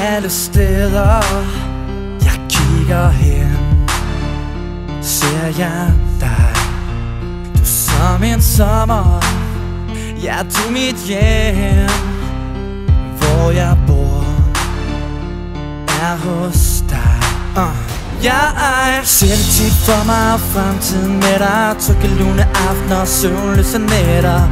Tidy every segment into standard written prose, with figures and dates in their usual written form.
Alle steder jeg kigger hen, ser jeg dig. Du som en sommer, ja, du mit hjem. Hvor jeg bor er hos dig. Jeg ser det tit for mig, fremtiden med dig. Trygge lune aftener, søvnløse nætter.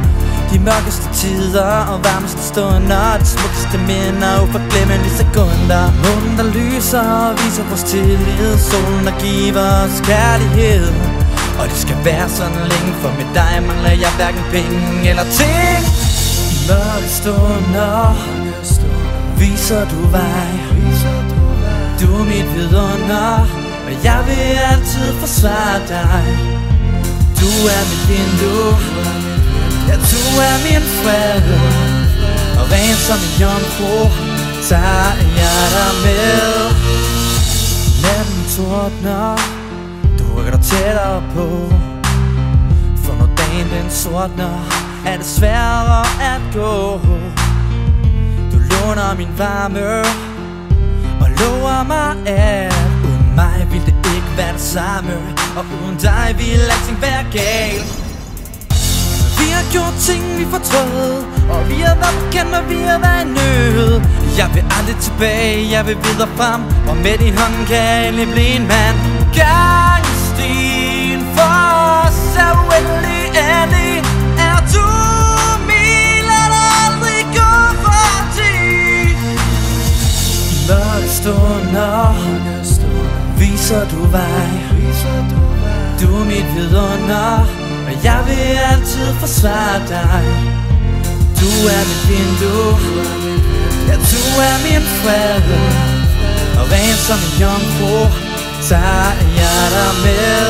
De mørkeste tider og varmeste stunder. De smukkeste minder, uforglemmelige sekunder. Månen der lyser og viser vores tillid. Solen der giver os kærlighed. Og det skal være sådan længe, for med dig mangler jeg hverken penge eller ting. I mørke stunder viser du vej. Du er mit vidunder, og jeg vil altid forsvare dig. Du er mit vindue, ja, du er min fred. Og ren som en jomfru tager jeg dig med. Natten tordner, du rykker dig tættere på. For når dagen den sortner, er det sværere at gå. Du låner min varme og lover mig, at uden mig ville det ikke være det samme. Og uden dig ville alting være galt. Vi har gjort ting vi fortrød, og vi har været bekendt, og vi har været i nød. Jeg vil aldrig tilbage, jeg vil videre frem, og med din hånd kan jeg endelig blive en mand. Gangstien for os er uendelig ærlig. Er du min, lad dig aldrig gå forbi. I mørke stunder viser du vej. Du er mit vidunder, og jeg vil altid forsvare dig. Du er mit vindue, ja, du er min fred. Og ren som en jomfru tager jeg dig med.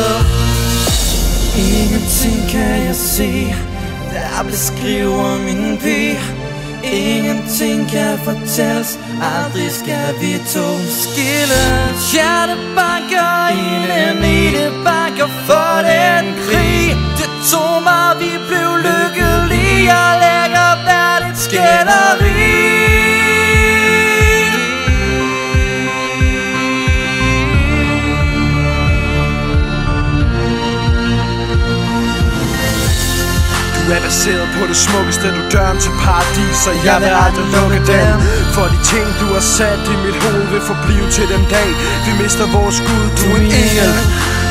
Ingenting kan jeg se, der beskriver min pige. Ingenting kan fortælles, aldrig skal vi to skilles. Hjertet banker inden i det banker for den krig. Det tog mig, vi blev lykkelige, og lægger hvert et skænderi. Du er baseret på det smukkeste, du døren til paradis, og jeg vil aldrig lukke den. For de ting du har sat i mit hoved vil forblive til den dag vi mister vores Gud. Du er en engel,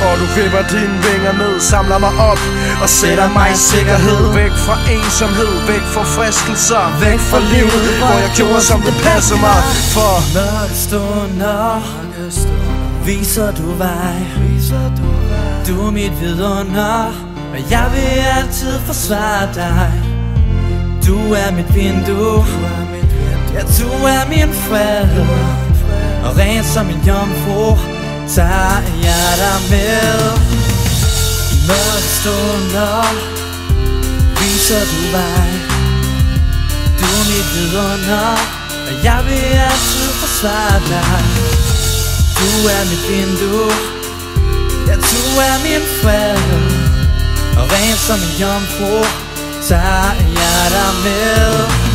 og du vipper dine vinger ned, samler mig op og sætter mig i sikkerhed. Væk fra ensomhed, væk fra fristelser, væk fra livet, hvor jeg gjorde som det passer mig. For mørke stunder viser du vej. Du er mit vidunder, og jeg vil altid forsvare dig. Du er mit vindue, ja, du er min fred. Og ren som en jomfru tager jeg dig med. I mørke stunder viser du vej. Du er mit vidunder, og jeg vil altid forsvare dig. Du er mit vindue, ja, du er min fred. Og ren som en jomfru tager jeg dig med.